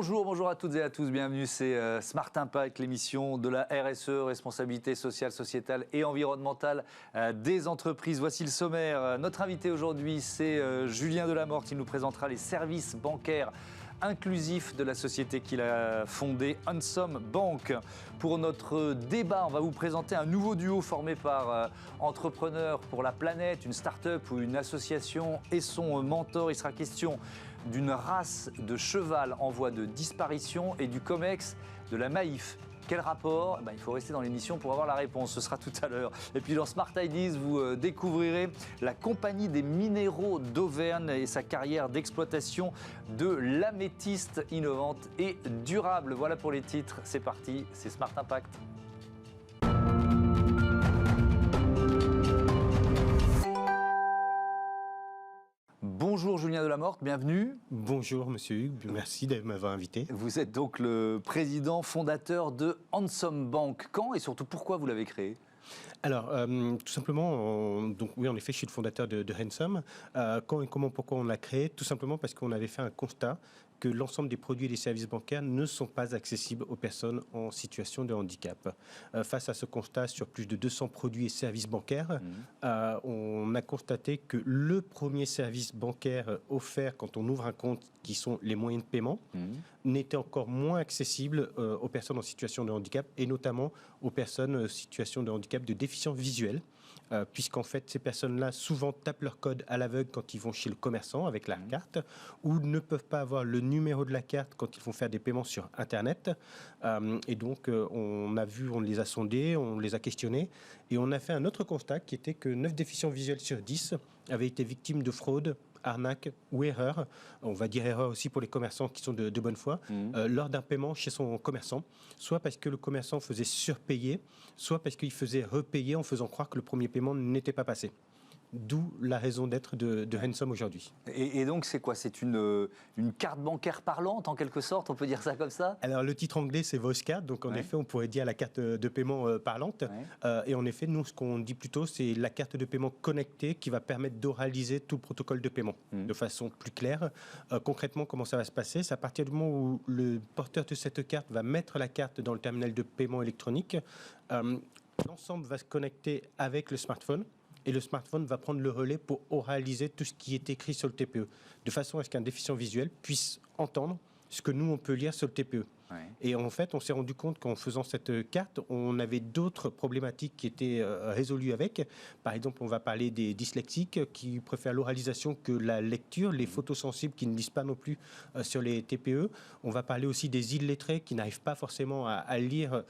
Bonjour à toutes et à tous, bienvenue, c'est Smart Impact, l'émission de la RSE, responsabilité sociale, sociétale et environnementale des entreprises. Voici le sommaire. Notre invité aujourd'hui, c'est Julien Delamorte, il nous présentera les services bancaires inclusifs de la société qu'il a fondée, Handsome Bank. Pour notre débat, on va vous présenter un nouveau duo formé par Entrepreneurs pour la planète, une start-up ou une association et son mentor. Il sera question d'une race de cheval en voie de disparition et du COMEX de la Maïf. Quel rapport ? Il faut rester dans l'émission pour avoir la réponse, ce sera tout à l'heure. Et puis dans Smart Ideas, vous découvrirez la compagnie des minéraux d'Auvergne et sa carrière d'exploitation de l'améthyste innovante et durable. Voilà pour les titres, c'est parti, c'est Smart Impact. Bonjour Julien Delamorte, bienvenue. Bonjour Monsieur Hugues, merci de m'avoir invité. Vous êtes donc le président fondateur de Handsome Bank. Quand et surtout pourquoi vous l'avez créé ? Alors, tout simplement, donc oui, en effet, je suis le fondateur de Handsome. Quand et comment, pourquoi on l'a créé ? Tout simplement parce qu'on avait fait un constat que l'ensemble des produits et des services bancaires ne sont pas accessibles aux personnes en situation de handicap. Face à ce constat, sur plus de 200 produits et services bancaires, on a constaté que le premier service bancaire offert quand on ouvre un compte, qui sont les moyens de paiement, n'était encore moins accessible aux personnes en situation de handicap, et notamment aux personnes en situation de handicap de déficience visuelle, puisqu'en fait, ces personnes-là souvent tapent leur code à l'aveugle quand ils vont chez le commerçant avec la carte, ou ne peuvent pas avoir le numéro de la carte quand ils vont faire des paiements sur Internet. Et donc, on les a sondés, on les a questionnés, et on a fait un autre constat qui était que 9 déficients visuels sur 10 avaient été victimes de fraude, arnaque ou erreur, on va dire erreur aussi pour les commerçants qui sont de bonne foi, lors d'un paiement chez son commerçant, soit parce que le commerçant faisait surpayer, soit parce qu'il faisait repayer en faisant croire que le premier paiement n'était pas passé. D'où la raison d'être de Handsome aujourd'hui. Et donc, c'est quoi ? C'est une carte bancaire parlante, en quelque sorte, on peut dire ça comme ça ? Alors, le titre anglais, c'est Voice Card, donc en effet, on pourrait dire la carte de paiement parlante. Et en effet, nous, ce qu'on dit plutôt, c'est la carte de paiement connectée qui va permettre d'oraliser tout le protocole de paiement de façon plus claire. Concrètement, comment ça va se passer ? C'est à partir du moment où le porteur de cette carte va mettre la carte dans le terminal de paiement électronique, l'ensemble va se connecter avec le smartphone. Et le smartphone va prendre le relais pour oraliser tout ce qui est écrit sur le TPE, de façon à ce qu'un déficient visuel puisse entendre ce que nous, on peut lire sur le TPE. Et en fait, on s'est rendu compte qu'en faisant cette carte, on avait d'autres problématiques qui étaient résolues avec. Par exemple, on va parler des dyslexiques qui préfèrent l'oralisation que la lecture, les photosensibles qui ne lisent pas non plus sur les TPE. On va parler aussi des illettrés qui n'arrivent pas forcément à lire.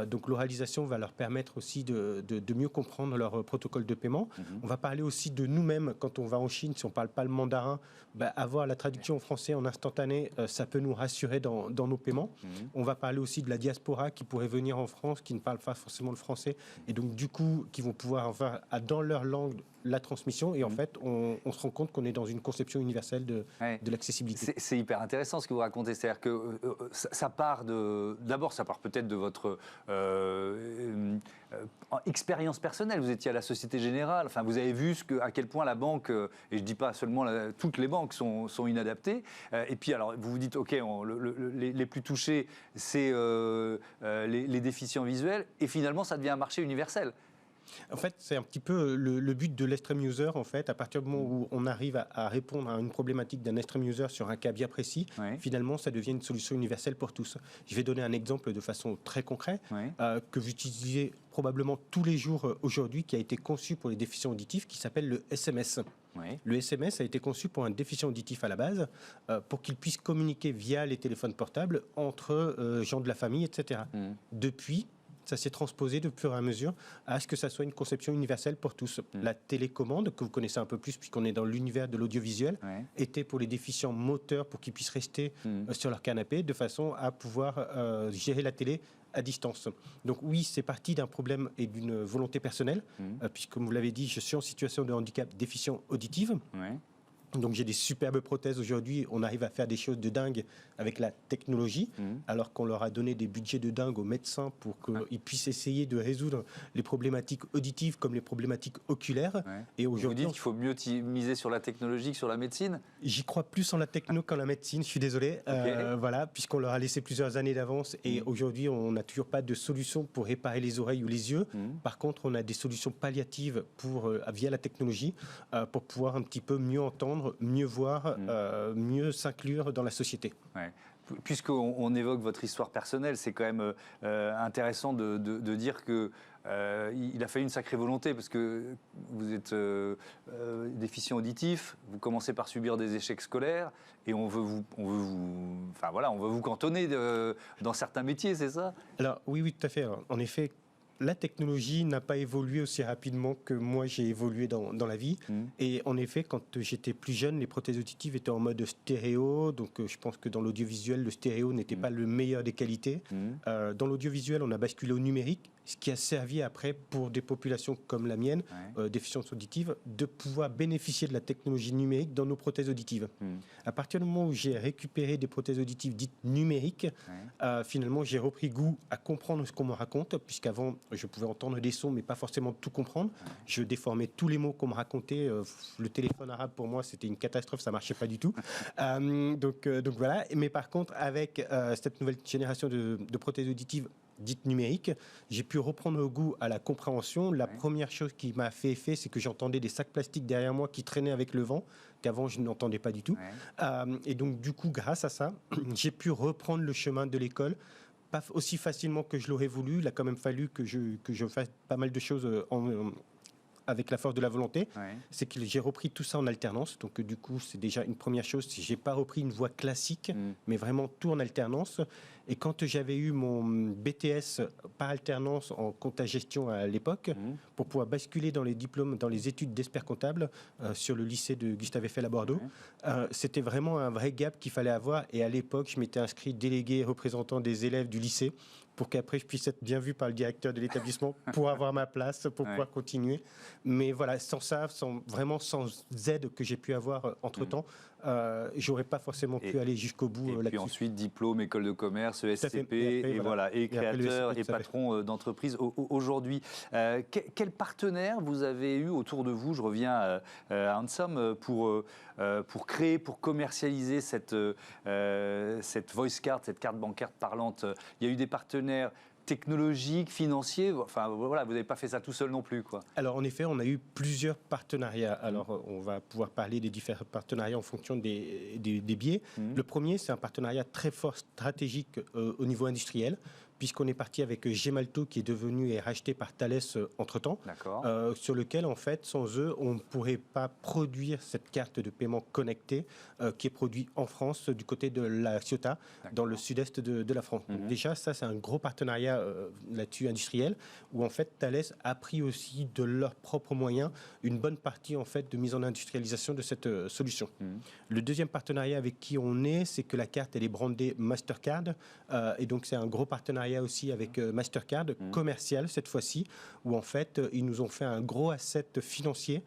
Donc l'oralisation va leur permettre aussi de mieux comprendre leur protocole de paiement. On va parler aussi de nous-mêmes quand on va en Chine, si on ne parle pas le mandarin, avoir la traduction en français en instantané, ça peut nous rassurer dans nos paiements. On va parler aussi de la diaspora qui pourrait venir en France, qui ne parle pas forcément le français, et donc du coup, qui vont pouvoir avoir dans leur langue la transmission. Et en fait, on se rend compte qu'on est dans une conception universelle de l'accessibilité. C'est hyper intéressant ce que vous racontez. C'est-à-dire que ça part d'abord, ça part peut-être de votre expérience personnelle. Vous étiez à la Société Générale. Enfin, vous avez vu à quel point la banque, et je ne dis pas seulement toutes les banques sont inadaptées. Et puis, alors, vous vous dites, OK, les plus touchés, c'est les déficients visuels. Et finalement, ça devient un marché universel. En fait, c'est un petit peu le but de l'extreme user, en fait. À partir du moment où on arrive à répondre à une problématique d'un extreme user sur un cas bien précis, finalement, ça devient une solution universelle pour tous. Je vais donner un exemple de façon très concrète que vous utilisez probablement tous les jours aujourd'hui, qui a été conçu pour les déficients auditifs, qui s'appelle le SMS. Le SMS a été conçu pour un déficient auditif à la base, pour qu'il puisse communiquer via les téléphones portables entre gens de la famille, etc. Depuis, ça s'est transposé de fur et à mesure à ce que ça soit une conception universelle pour tous. La télécommande, que vous connaissez un peu plus puisqu'on est dans l'univers de l'audiovisuel, était pour les déficients moteurs pour qu'ils puissent rester sur leur canapé de façon à pouvoir gérer la télé à distance. Donc oui, c'est parti d'un problème et d'une volonté personnelle, puisque comme vous l'avez dit, je suis en situation de handicap déficient auditive. Donc j'ai des superbes prothèses aujourd'hui, on arrive à faire des choses de dingue avec la technologie, alors qu'on leur a donné des budgets de dingue aux médecins pour qu'ils puissent essayer de résoudre les problématiques auditives comme les problématiques oculaires. Et aujourd'hui, vous dites qu'il faut mieux miser sur la technologie que sur la médecine? J'y crois plus en la techno qu'en la médecine, je suis désolé, voilà, puisqu'on leur a laissé plusieurs années d'avance et aujourd'hui on n'a toujours pas de solution pour réparer les oreilles ou les yeux. Par contre, on a des solutions palliatives via la technologie pour pouvoir un petit peu mieux entendre, mieux voir, mieux s'inclure dans la société. Ouais. Puisqu'on évoque votre histoire personnelle, c'est quand même intéressant de dire que il a fallu une sacrée volonté, parce que vous êtes déficient auditif, vous commencez par subir des échecs scolaires, et on veut vous cantonner dans certains métiers, c'est ça? Alors oui, tout à fait. Alors, en effet, la technologie n'a pas évolué aussi rapidement que moi j'ai évolué dans la vie. Et en effet, quand j'étais plus jeune, les prothèses auditives étaient en mode stéréo. Donc je pense que dans l'audiovisuel, le stéréo n'était pas le meilleur des qualités. Dans l'audiovisuel, on a basculé au numérique, ce qui a servi après pour des populations comme la mienne, déficience auditive, de pouvoir bénéficier de la technologie numérique dans nos prothèses auditives. À partir du moment où j'ai récupéré des prothèses auditives dites numériques, finalement j'ai repris goût à comprendre ce qu'on me raconte, puisqu'avant je pouvais entendre des sons mais pas forcément tout comprendre. Je déformais tous les mots qu'on me racontait. Le téléphone arabe pour moi c'était une catastrophe, ça marchait pas du tout. Donc voilà. Mais par contre avec cette nouvelle génération de prothèses auditives dites numériques, j'ai pu reprendre goût à la compréhension. La première chose qui m'a fait effet, c'est que j'entendais des sacs plastiques derrière moi qui traînaient avec le vent, qu'avant je n'entendais pas du tout. Et donc du coup, grâce à ça, j'ai pu reprendre le chemin de l'école, pas aussi facilement que je l'aurais voulu. Il a quand même fallu que je fasse pas mal de choses avec la force de la volonté. C'est que j'ai repris tout ça en alternance. Donc du coup, c'est déjà une première chose. J'ai pas repris une voie classique, mais vraiment tout en alternance. Et quand j'avais eu mon BTS par alternance en compta-gestion à l'époque, pour pouvoir basculer dans les diplômes, dans les études d'expert comptable sur le lycée de Gustave Eiffel à Bordeaux, c'était vraiment un vrai gap qu'il fallait avoir. Et à l'époque, je m'étais inscrit délégué représentant des élèves du lycée pour qu'après je puisse être bien vu par le directeur de l'établissement pour avoir ma place, pour pouvoir continuer. Mais voilà, sans ça, sans aide que j'ai pu avoir entre-temps, j'aurais pas forcément pu aller jusqu'au bout là-dessus. Et puis ensuite, diplôme, école de commerce, ESCP, et créateur et patron d'entreprise. Aujourd'hui, quel partenaire vous avez eu autour de vous? Je reviens à Handsome pour créer, pour commercialiser cette voice card, cette carte bancaire parlante. Il y a eu des partenaires technologiques, financiers, enfin voilà, vous n'avez pas fait ça tout seul non plus, quoi. Alors en effet, on a eu plusieurs partenariats. Alors on va pouvoir parler des différents partenariats en fonction des biais. Le premier, c'est un partenariat très fort stratégique au niveau industriel, puisqu'on est parti avec Gemalto qui est devenu et racheté par Thales entre-temps, sur lequel en fait sans eux on ne pourrait pas produire cette carte de paiement connectée qui est produite en France du côté de la Ciotat, dans le sud-est de la France. Donc déjà ça c'est un gros partenariat là-dessus industriel où en fait Thales a pris aussi de leurs propres moyens une bonne partie en fait de mise en industrialisation de cette solution. Le deuxième partenariat avec qui on est, c'est que la carte elle est brandée Mastercard et donc c'est un gros partenariat aussi avec Mastercard, commercial cette fois-ci, où en fait ils nous ont fait un gros asset financier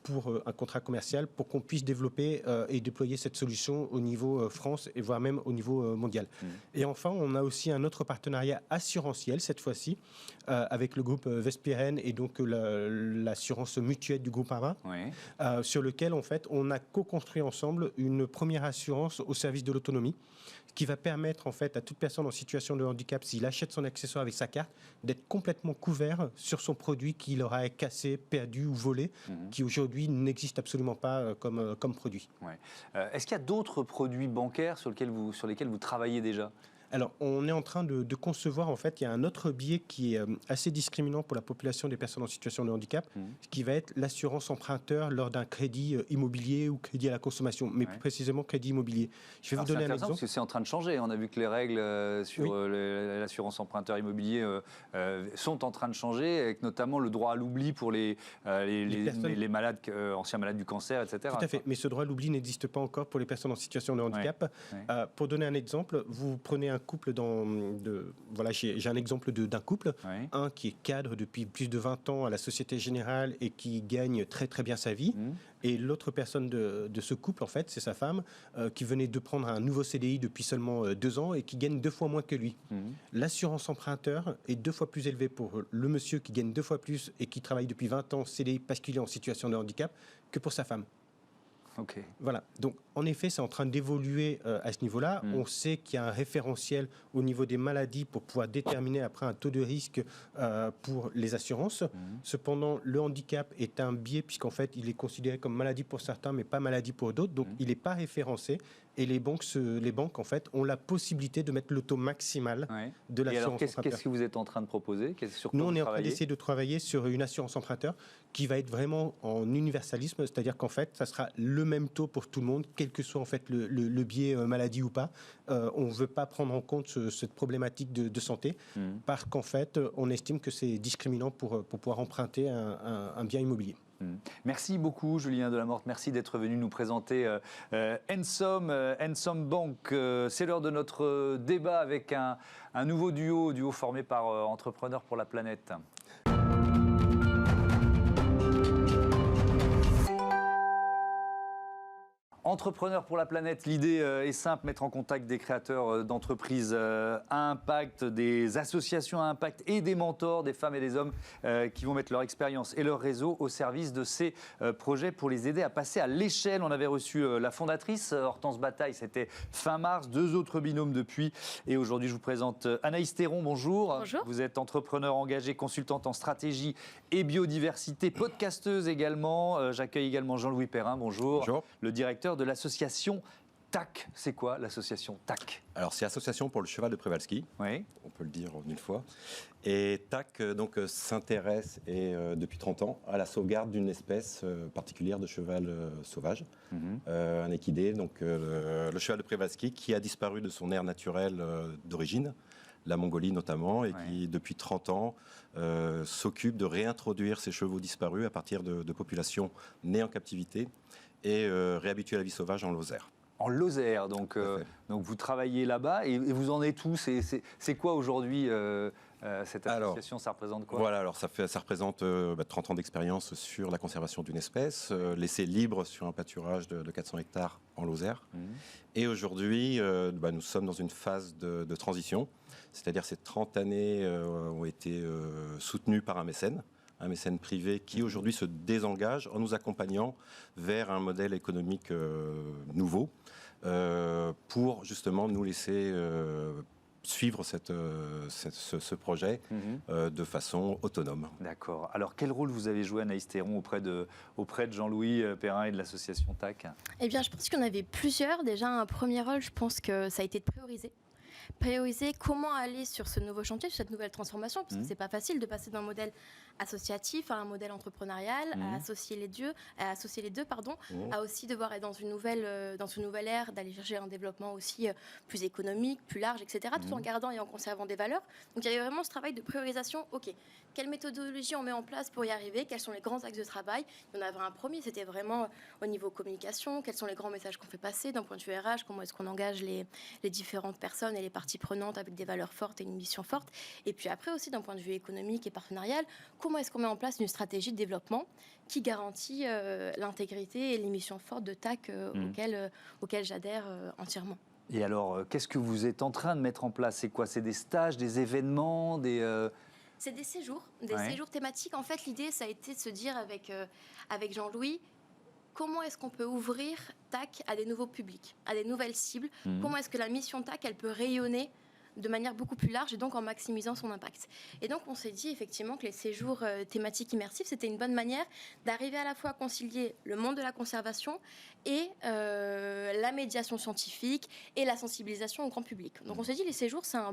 pour un contrat commercial pour qu'on puisse développer et déployer cette solution au niveau France et voire même au niveau mondial. Et enfin, on a aussi un autre partenariat assurantiel cette fois-ci avec le groupe Vespirène et donc l'assurance mutuelle du groupe Ama, sur lequel en fait on a co-construit ensemble une première assurance au service de l'autonomie qui va permettre en fait à toute personne en situation de handicap, s'il achète son accessoire avec sa carte, d'être complètement couvert sur son produit qu'il aura cassé, perdu ou volé, qui aujourd'hui n'existe absolument pas comme produit. Est-ce qu'il y a d'autres produits bancaires sur lesquels vous travaillez déjà ? Alors, on est en train de concevoir, en fait, il y a un autre biais qui est assez discriminant pour la population des personnes en situation de handicap, qui va être l'assurance emprunteur lors d'un crédit immobilier ou crédit à la consommation, mais plus précisément crédit immobilier. Je vais vous donner un exemple. Parce que c'est en train de changer. On a vu que les règles sur l'assurance emprunteur immobilier sont en train de changer, avec notamment le droit à l'oubli pour les malades, anciens malades du cancer, etc. Tout à fait, mais ce droit à l'oubli n'existe pas encore pour les personnes en situation de handicap. Pour donner un exemple, vous prenez un couple voilà, j'ai un exemple d'un couple, un qui est cadre depuis plus de 20 ans à la Société Générale et qui gagne très très bien sa vie. Et l'autre personne de ce couple, en fait, c'est sa femme, qui venait de prendre un nouveau CDI depuis seulement 2 ans et qui gagne 2 fois moins que lui. L'assurance emprunteur est 2 fois plus élevée pour le monsieur qui gagne 2 fois plus et qui travaille depuis 20 ans CDI parce qu'il est en situation de handicap que pour sa femme. Okay. Voilà. Donc, en effet, c'est en train d'évoluer à ce niveau-là. On sait qu'il y a un référentiel au niveau des maladies pour pouvoir déterminer après un taux de risque pour les assurances. Cependant, le handicap est un biais puisqu'en fait, il est considéré comme maladie pour certains, mais pas maladie pour d'autres. Donc, il n'est pas référencé. Et les banques, en fait, ont la possibilité de mettre le taux maximal de l'assurance emprunteur. Qu'est-ce que vous êtes en train de proposer? Nous, on est en train d'essayer de travailler sur une assurance emprunteur qui va être vraiment en universalisme, c'est-à-dire qu'en fait, ça sera le même taux pour tout le monde, quel que soit en fait le biais maladie ou pas. On ne veut pas prendre en compte cette problématique de santé, parce qu'en fait, on estime que c'est discriminant pour pouvoir emprunter un bien immobilier. Merci beaucoup Julien Delamorte, merci d'être venu nous présenter Ensom Bank. C'est l'heure de notre débat avec un nouveau duo formé par Entrepreneurs pour la planète. Entrepreneurs pour la planète, l'idée est simple, mettre en contact des créateurs d'entreprises à impact, des associations à impact et des mentors, des femmes et des hommes qui vont mettre leur expérience et leur réseau au service de ces projets pour les aider à passer à l'échelle. On avait reçu la fondatrice, Hortense Bataille, c'était fin mars, 2 autres binômes depuis. Et aujourd'hui, je vous présente Anaïs Théron, bonjour. Bonjour. Vous êtes entrepreneur engagé, consultante en stratégie et biodiversité, podcasteuse également. J'accueille également Jean-Louis Perrin, bonjour. Bonjour. Le directeur de l'association TAC. C'est quoi l'association TAC? Alors, c'est Association pour le cheval de Przewalski, oui. On peut le dire en une fois. Et TAC donc, s'intéresse depuis 30 ans à la sauvegarde d'une espèce particulière de cheval sauvage, un équidé, donc le cheval de Przewalski, qui a disparu de son aire naturelle d'origine, la Mongolie notamment, et qui depuis 30 ans s'occupe de réintroduire ces chevaux disparus à partir de populations nées en captivité et réhabituer à la vie sauvage en Lozère. En Lozère, donc vous travaillez là-bas et vous en êtes où? C'est quoi aujourd'hui cette association? Ça représente quoi? Voilà, alors ça représente 30 ans d'expérience sur la conservation d'une espèce, laissée libre sur un pâturage de 400 hectares en Lozère. Et aujourd'hui, nous sommes dans une phase de transition, c'est-à-dire ces 30 années ont été soutenues par un mécène privé qui aujourd'hui se désengage en nous accompagnant vers un modèle économique nouveau pour justement nous laisser suivre ce projet de façon autonome. D'accord. Alors quel rôle vous avez joué, Anaïs Théron, auprès de Jean-Louis Perrin et de l'association TAC? Eh bien, je pense qu'il y en avait plusieurs. Déjà, un premier rôle, je pense que ça a été de prioriser comment aller sur ce nouveau chantier, sur cette nouvelle transformation, parce que c'est pas facile de passer d'un modèle associatif à un modèle entrepreneurial, à associer les deux, à aussi devoir être dans une nouvelle ère, d'aller chercher un développement aussi plus économique, plus large, etc., tout en gardant et en conservant des valeurs. Donc il y avait vraiment ce travail de priorisation. Ok, quelle méthodologie on met en place pour y arriver? Quels sont les grands axes de travail? Il y en avait un premier, c'était vraiment au niveau communication. Quels sont les grands messages qu'on fait passer d'un point de vue RH? Comment est-ce qu'on engage les différentes personnes et les parties prenantes avec des valeurs fortes et une mission forte? Et puis après aussi, d'un point de vue économique et partenarial, comment est-ce qu'on met en place une stratégie de développement qui garantit l'intégrité et les missions fortes de TAC auxquelles j'adhère entièrement. Et alors, qu'est-ce que vous êtes en train de mettre en place? C'est quoi? C'est des stages, des événements, C'est des séjours thématiques. En fait, l'idée, ça a été de se dire avec Jean-Louis, comment est-ce qu'on peut ouvrir TAC à des nouveaux publics, à des nouvelles cibles? Comment est-ce que la mission TAC, elle peut rayonner de manière beaucoup plus large et donc en maximisant son impact. Et donc on s'est dit effectivement que les séjours thématiques immersifs, c'était une bonne manière d'arriver à la fois à concilier le monde de la conservation et la médiation scientifique et la sensibilisation au grand public. Donc on s'est dit les séjours, c'est une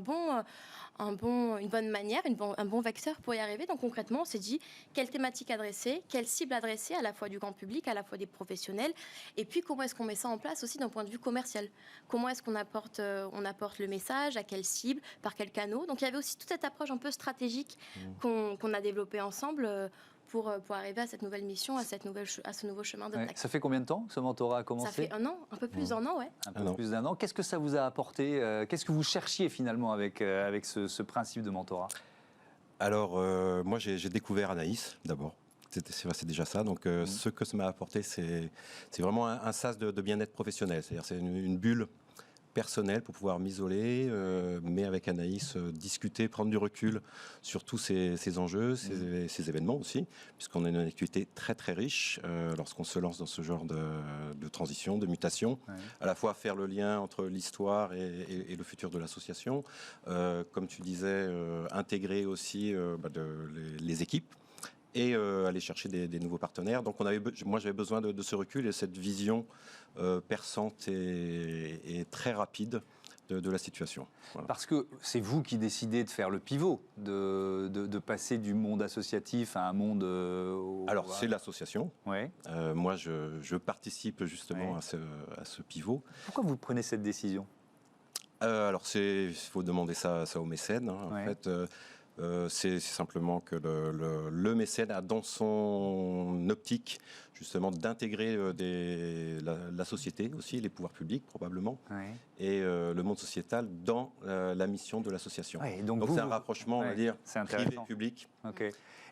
bonne manière, un bon vecteur pour y arriver. Donc concrètement, on s'est dit quelle thématique adresser, quelle cible adresser à la fois du grand public, à la fois des professionnels, et puis comment est-ce qu'on met ça en place aussi d'un point de vue commercial. Comment est-ce qu'on apporte le message, à quelle cible, par quels canaux. Donc il y avait aussi toute cette approche un peu stratégique qu'on a développée ensemble pour arriver à cette nouvelle mission, à ce nouveau chemin de TAC. Ça fait combien de temps que ce mentorat a commencé? Ça fait 1 an, un peu plus d'1 an, ouais. Un peu plus d'1 an. Qu'est-ce que ça vous a apporté? Qu'est-ce que vous cherchiez finalement avec ce principe de mentorat? Alors, moi, j'ai découvert Anaïs, d'abord. C'est déjà ça. Donc, ce que ça m'a apporté, c'est vraiment un sas de bien-être professionnel. C'est-à-dire, c'est une bulle personnelle pour pouvoir m'isoler, mais avec Anaïs, discuter, prendre du recul sur tous ces enjeux, ces événements aussi, puisqu'on a une activité très très riche lorsqu'on se lance dans ce genre de transition, de mutation, à la fois faire le lien entre l'histoire et le futur de l'association, comme tu disais, intégrer aussi les équipes, et aller chercher des nouveaux partenaires. Donc moi j'avais besoin de ce recul et cette vision perçante et très rapide de la situation. Voilà. Parce que c'est vous qui décidez de faire le pivot, de passer du monde associatif à un monde... Alors c'est l'association. Ouais. Moi je participe justement à ce pivot. Pourquoi vous prenez cette décision? Alors il faut demander ça aux mécènes. En fait, c'est simplement que le mécène a dans son optique justement d'intégrer la société aussi, les pouvoirs publics probablement, et le monde sociétal dans la mission de l'association. Donc c'est un rapprochement, on va dire, privé-public.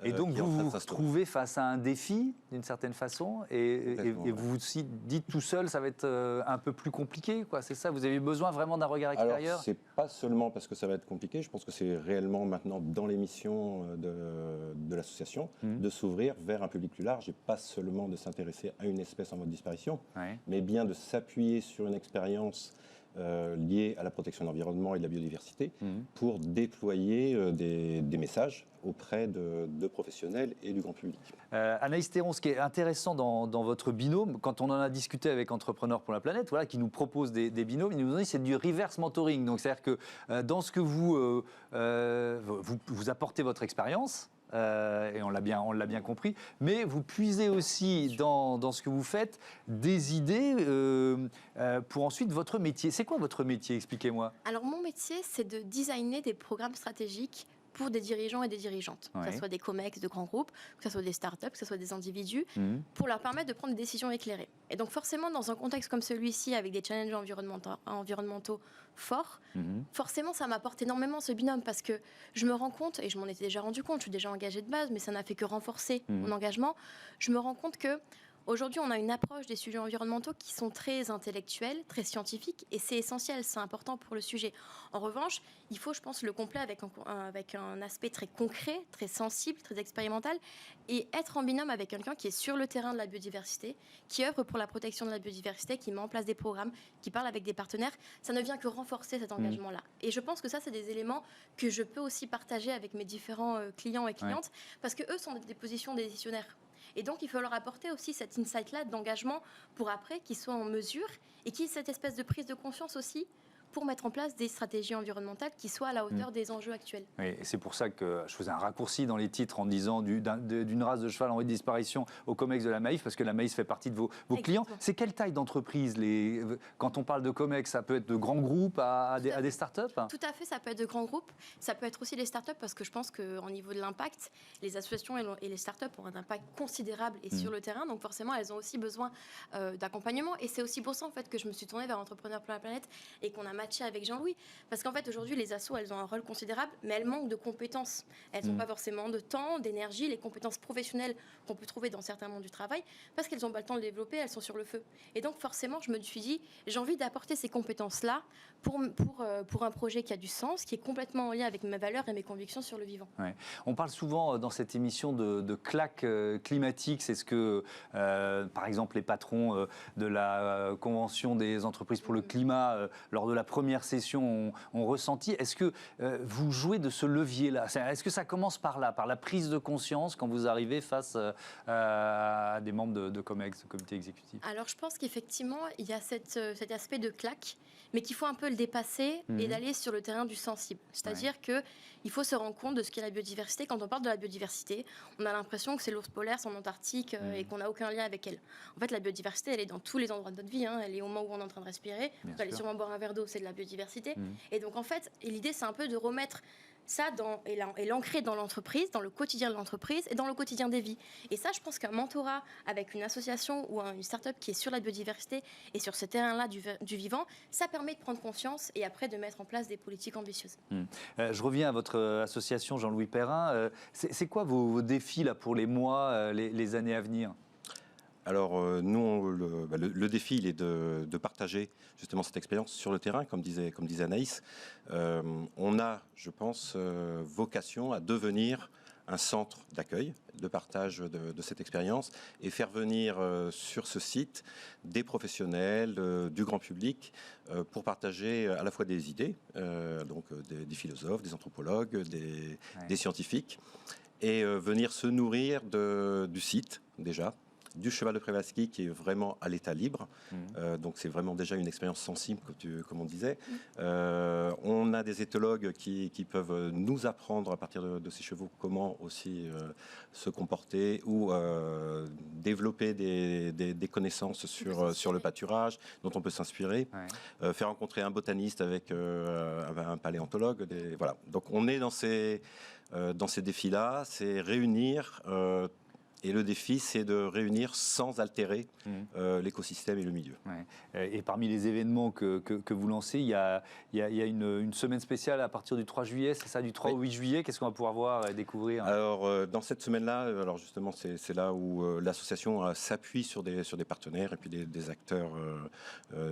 Et donc vous vous retrouvez face à un défi d'une certaine façon, et vous vous dites tout seul, ça va être un peu plus compliqué, quoi. C'est ça, vous avez besoin vraiment d'un regard extérieur? Alors c'est pas seulement parce que ça va être compliqué, je pense que c'est réellement maintenant dans les missions de l'association de s'ouvrir vers un public plus large et pas seulement de s'intéresser à une espèce en voie de disparition, mais bien de s'appuyer sur une expérience liée à la protection de l'environnement et de la biodiversité pour déployer des messages auprès de professionnels et du grand public. Anaïs Théron, ce qui est intéressant dans votre binôme, quand on en a discuté avec Entrepreneurs pour la planète, qui nous propose des binômes, ils nous ont dit que c'est du reverse mentoring. Donc c'est-à-dire que dans ce que vous apportez votre expérience, et on l'a bien compris, mais vous puisez aussi dans ce que vous faites des idées pour ensuite votre métier. C'est quoi votre métier? Expliquez-moi. Alors mon métier, c'est de designer des programmes stratégiques pour des dirigeants et des dirigeantes, que ce soit des COMEX de grands groupes, que ce soit des startups, que ce soit des individus, pour leur permettre de prendre des décisions éclairées. Et donc forcément, dans un contexte comme celui-ci, avec des challenges environnementaux forts, forcément, ça m'apporte énormément ce binôme, parce que je me rends compte, et je m'en étais déjà rendu compte, je suis déjà engagée de base, mais ça n'a fait que renforcer mon engagement, je me rends compte que aujourd'hui, on a une approche des sujets environnementaux qui sont très intellectuels, très scientifiques, et c'est essentiel, c'est important pour le sujet. En revanche, il faut, je pense, le complet avec un aspect très concret, très sensible, très expérimental, et être en binôme avec quelqu'un qui est sur le terrain de la biodiversité, qui œuvre pour la protection de la biodiversité, qui met en place des programmes, qui parle avec des partenaires, ça ne vient que renforcer cet engagement-là. Et je pense que ça, c'est des éléments que je peux aussi partager avec mes différents clients et clientes, parce qu'eux sont des positions des décisionnaires. Et donc, il faut leur apporter aussi cet insight-là d'engagement pour après qu'ils soient en mesure et qu'il y ait cette espèce de prise de conscience aussi pour mettre en place des stratégies environnementales qui soient à la hauteur des enjeux actuels. Oui, et c'est pour ça que je faisais un raccourci dans les titres en disant d'une race de cheval en voie de disparition au COMEX de la Maïf, parce que la Maïf fait partie de vos clients. C'est quelle taille d'entreprise quand on parle de COMEX, ça peut être de grands groupes à des startups? Tout à fait, ça peut être de grands groupes, ça peut être aussi des startups, parce que je pense qu'au niveau de l'impact, les associations et les startups ont un impact considérable et sur le terrain, donc forcément elles ont aussi besoin d'accompagnement, et c'est aussi pour ça en fait que je me suis tournée vers Entrepreneurs pour la planète et qu'on a matché avec Jean-Louis, parce qu'en fait aujourd'hui les assos elles ont un rôle considérable, mais elles manquent de compétences, elles n'ont pas forcément de temps, d'énergie, les compétences professionnelles qu'on peut trouver dans certains mondes du travail, parce qu'elles n'ont pas le temps de les développer, elles sont sur le feu. Et donc forcément je me suis dit, j'ai envie d'apporter ces compétences-là pour un projet qui a du sens, qui est complètement en lien avec mes valeurs et mes convictions sur le vivant. Ouais. On parle souvent dans cette émission de claque climatique, c'est ce que par exemple les patrons de la Convention des entreprises pour le climat lors de la première session ont ressenti. Est-ce que vous jouez de ce levier-là? Est-ce que ça commence par là, par la prise de conscience quand vous arrivez face à des membres de COMEX, de comité exécutif? Alors je pense qu'effectivement il y a cet aspect de claque, mais qu'il faut un peu le dépasser et d'aller sur le terrain du sensible. C'est-à-dire qu'il faut se rendre compte de ce qu'est la biodiversité. Quand on parle de la biodiversité, on a l'impression que c'est l'ours polaire, son Antarctique, et qu'on n'a aucun lien avec elle. En fait, la biodiversité, elle est dans tous les endroits de notre vie. Elle est au moment où on est en train de respirer. Vous allez sûrement boire un verre d'eau, c'est de la biodiversité. Et donc, en fait, l'idée, c'est un peu de remettre ça est l'ancrer dans l'entreprise, dans le quotidien de l'entreprise et dans le quotidien des vies. Et ça, je pense qu'un mentorat avec une association ou une start-up qui est sur la biodiversité et sur ce terrain-là du vivant, ça permet de prendre conscience et après de mettre en place des politiques ambitieuses. Je reviens à votre association, Jean-Louis Perrin. C'est quoi vos défis là, pour les mois, les années à venir ? Alors, nous, le défi, il est de partager justement cette expérience sur le terrain, comme disait Anaïs. On a, je pense, vocation à devenir un centre d'accueil, de partage de cette expérience et faire venir sur ce site des professionnels, du grand public, pour partager à la fois des idées, donc des philosophes, des anthropologues, des scientifiques, et venir se nourrir du site déjà, du cheval de Przewalski qui est vraiment à l'état libre. Donc c'est vraiment déjà une expérience sensible, comme on disait. On a des éthologues qui peuvent nous apprendre à partir de ces chevaux comment aussi se comporter ou développer des connaissances sur le pâturage dont on peut s'inspirer. Faire rencontrer un botaniste avec un paléontologue. Voilà. Donc on est dans ces défis-là, c'est réunir... Et le défi, c'est de réunir sans altérer l'écosystème et le milieu. Et parmi les événements que vous lancez, il y a une semaine spéciale à partir du 3 juillet, c'est ça, du 3 au 8 juillet. Qu'est-ce qu'on va pouvoir voir et découvrir ? Alors, dans cette semaine-là, alors justement, c'est là où l'association s'appuie sur des partenaires et puis des acteurs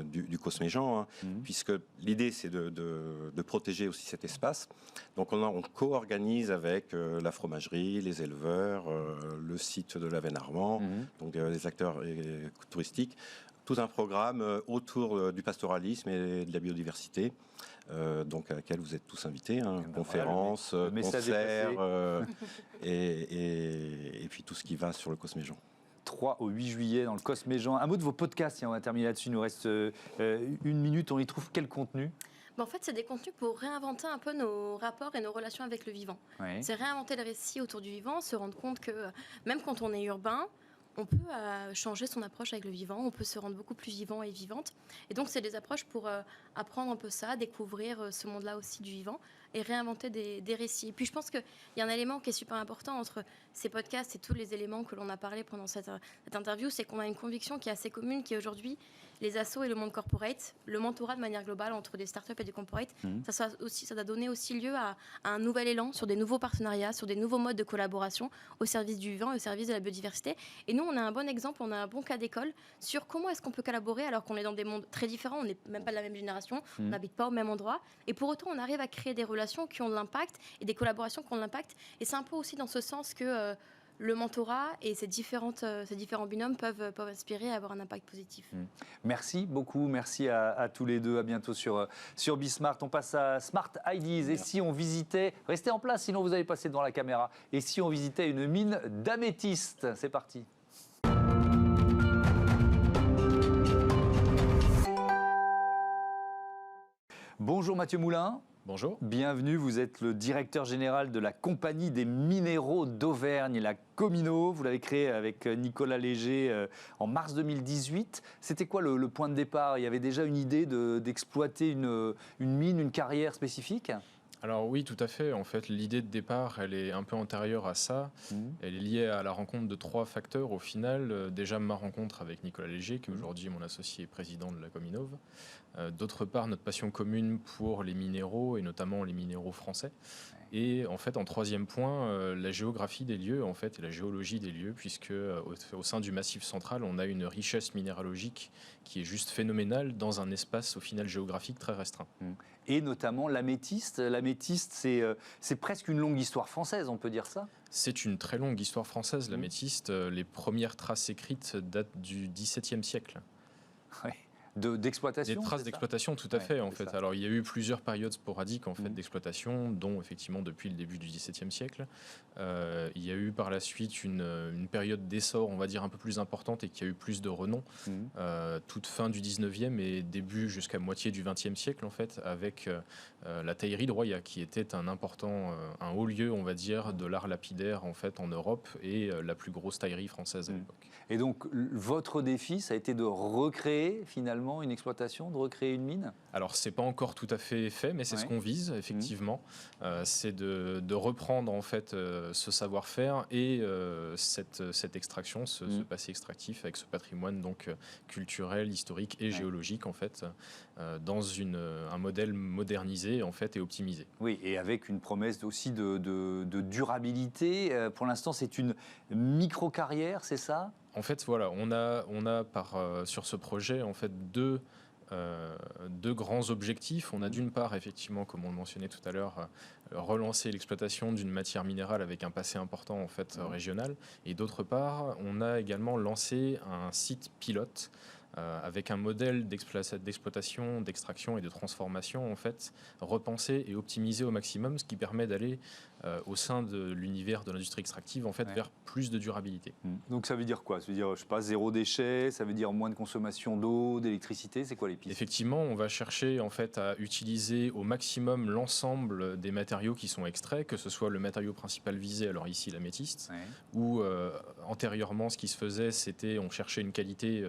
du Cosméjean, puisque l'idée, c'est de protéger aussi cet espace. Donc, on co-organise avec la fromagerie, les éleveurs, le site de la Veine Armand, donc les acteurs touristiques, tout un programme autour du pastoralisme et de la biodiversité, donc à laquelle vous êtes tous invités, conférences, concerts, et puis tout ce qui va sur le Cosméjean. 3 au 8 juillet dans le Cosméjean. Un mot de vos podcasts, on va terminer là-dessus, il nous reste une minute, on y trouve quel contenu ? En fait, c'est des contenus pour réinventer un peu nos rapports et nos relations avec le vivant. C'est réinventer le récit autour du vivant, se rendre compte que même quand on est urbain, on peut changer son approche avec le vivant, on peut se rendre beaucoup plus vivant et vivante. Et donc, c'est des approches pour apprendre un peu ça, découvrir ce monde-là aussi du vivant et réinventer des récits. Et puis, je pense qu'il y a un élément qui est super important entre ces podcasts et tous les éléments que l'on a parlé pendant cette interview, c'est qu'on a une conviction qui est assez commune, qui est aujourd'hui les assos et le monde corporate, le mentorat de manière globale entre des startups et des corporates, ça doit donner aussi lieu à un nouvel élan sur des nouveaux partenariats, sur des nouveaux modes de collaboration au service du vivant et au service de la biodiversité. Et nous, on a un bon exemple, on a un bon cas d'école sur comment est-ce qu'on peut collaborer alors qu'on est dans des mondes très différents, on n'est même pas de la même génération, on n'habite pas au même endroit, et pour autant, on arrive à créer des relations qui ont de l'impact et des collaborations qui ont de l'impact. Et c'est un peu aussi dans ce sens que le mentorat et ces différents binômes peuvent inspirer à avoir un impact positif. Merci beaucoup, merci à tous les deux, à bientôt sur Bismart. On passe à Smart Ideas. Et si on visitait, restez en place sinon vous allez passer devant la caméra, et si on visitait une mine d'améthyste, c'est parti. Bonjour Mathieu Moulin. Bonjour. Bienvenue, vous êtes le directeur général de la Compagnie des minéraux d'Auvergne, la Comino. Vous l'avez créée avec Nicolas Léger en mars 2018. C'était quoi le point de départ ? Il y avait déjà une idée d'exploiter une mine, une carrière spécifique ? Alors oui, tout à fait. En fait, l'idée de départ, elle est un peu antérieure à ça. Elle est liée à la rencontre de 3 facteurs au final. Déjà, ma rencontre avec Nicolas Léger, qui aujourd'hui est mon associé et président de la Cominov. D'autre part, notre passion commune pour les minéraux, et notamment les minéraux français. Et en fait, en troisième point, la géographie des lieux en fait, et la géologie des lieux, puisque au sein du Massif central, on a une richesse minéralogique qui est juste phénoménale dans un espace au final géographique très restreint. Et notamment l'améthyste. L'améthyste, c'est presque une longue histoire française, on peut dire ça ? C'est une très longue histoire française, l'améthyste. Les premières traces écrites datent du XVIIe siècle. Ouais. D'exploitation. Des traces d'exploitation, tout à fait, en fait. Alors, il y a eu plusieurs périodes sporadiques, en fait, d'exploitation, dont, effectivement, depuis le début du XVIIe siècle. Il y a eu, par la suite, une période d'essor, on va dire, un peu plus importante et qui a eu plus de renom, toute fin du XIXe et début jusqu'à moitié du XXe siècle, en fait, avec la taillerie de Roya, qui était un haut lieu, on va dire, de l'art lapidaire, en fait, en Europe, et la plus grosse taillerie française à l'époque. Et donc, votre défi, ça a été de recréer, finalement, finalement une exploitation, de recréer une mine? Alors, c'est pas encore tout à fait fait, mais c'est ce qu'on vise, effectivement. C'est de reprendre, en fait, ce savoir-faire et cette extraction, ce passé extractif avec ce patrimoine donc, culturel, historique et géologique, en fait, dans un modèle modernisé, en fait, et optimisé. Oui, et avec une promesse aussi de durabilité. Pour l'instant, c'est une micro-carrière, c'est ça? En fait, voilà, on a sur ce projet, en fait, deux grands objectifs. On a d'une part, effectivement, comme on le mentionnait tout à l'heure, relancer l'exploitation d'une matière minérale avec un passé important, en fait, régional. Et d'autre part, on a également lancé un site pilote avec un modèle d'exploitation, d'extraction et de transformation, en fait, repensé et optimisé au maximum, ce qui permet d'aller au sein de l'univers de l'industrie extractive, en fait, vers plus de durabilité. Donc ça veut dire quoi? Ça veut dire, je sais pas, zéro déchet, ça veut dire moins de consommation d'eau, d'électricité, c'est quoi les pistes? Effectivement, on va chercher, en fait, à utiliser au maximum l'ensemble des matériaux qui sont extraits, que ce soit le matériau principal visé, alors ici l'améthyste, ou antérieurement, ce qui se faisait, c'était on cherchait une qualité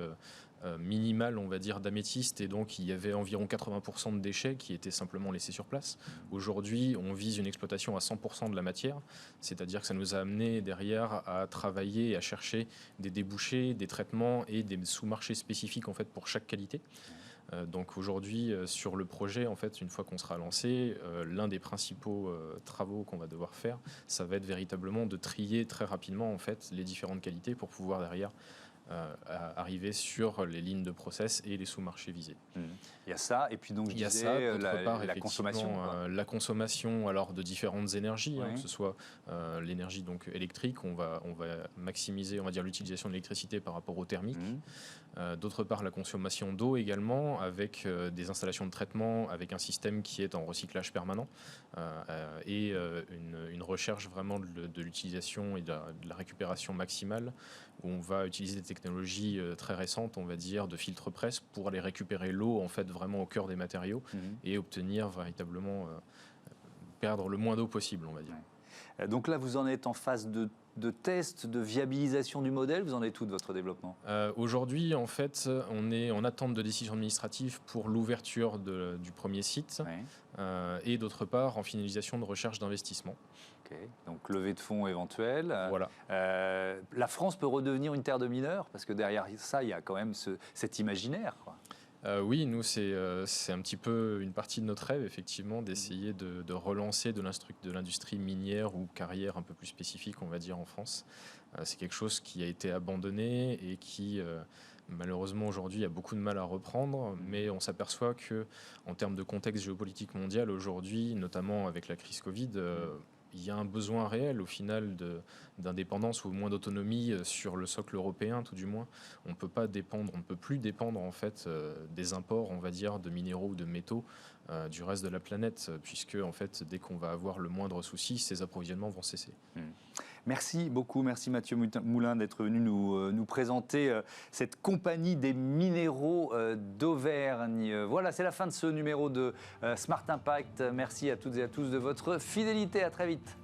minimale, on va dire, d'améthyste, et donc il y avait environ 80% de déchets qui étaient simplement laissés sur place. Aujourd'hui, on vise une exploitation à 100% de la matière, c'est-à-dire que ça nous a amené derrière à travailler et à chercher des débouchés, des traitements et des sous-marchés spécifiques, en fait, pour chaque qualité. Donc aujourd'hui, sur le projet, en fait, une fois qu'on sera lancé, l'un des principaux travaux qu'on va devoir faire, ça va être véritablement de trier très rapidement, en fait, les différentes qualités pour pouvoir derrière à arriver sur les lignes de process et les sous-marchés visés. Il y a ça, et puis donc je Il y a disais, ça, d'autre part, la consommation. la consommation alors, de différentes énergies, que ce soit l'énergie donc, électrique, on va maximiser, on va dire, l'utilisation de l'électricité par rapport au thermique. D'autre part, la consommation d'eau également, avec des installations de traitement, avec un système qui est en recyclage permanent, et une recherche vraiment de l'utilisation et de la récupération maximale, où on va utiliser des technologies très récentes, on va dire, de filtre presse pour aller récupérer l'eau, en fait, vraiment au cœur des matériaux et obtenir véritablement perdre le moins d'eau possible, on va dire. Donc là, vous en êtes en phase de test, de viabilisation du modèle. Vous en êtes où de votre développement? Aujourd'hui, en fait, on est en attente de décision administrative pour l'ouverture du premier site et d'autre part en finalisation de recherche d'investissement. Donc levée de fonds éventuelle. Voilà. La France peut redevenir une terre de mineurs, parce que derrière ça, il y a quand même cet imaginaire, quoi. Oui, nous, c'est un petit peu une partie de notre rêve, effectivement, d'essayer de relancer de l'industrie minière ou carrière un peu plus spécifique, on va dire, en France. C'est quelque chose qui a été abandonné et qui, malheureusement, aujourd'hui, a beaucoup de mal à reprendre. Mais on s'aperçoit qu'en termes de contexte géopolitique mondial, aujourd'hui, notamment avec la crise Covid, il y a un besoin réel, au final, d'indépendance ou au moins d'autonomie sur le socle européen, tout du moins. On ne peut plus dépendre, en fait, des imports, on va dire, de minéraux ou de métaux du reste de la planète, puisque, en fait, dès qu'on va avoir le moindre souci, ces approvisionnements vont cesser. Merci beaucoup, merci Mathieu Moulin d'être venu nous présenter cette compagnie des minéraux d'Auvergne. Voilà, c'est la fin de ce numéro de Smart Impact. Merci à toutes et à tous de votre fidélité. À très vite.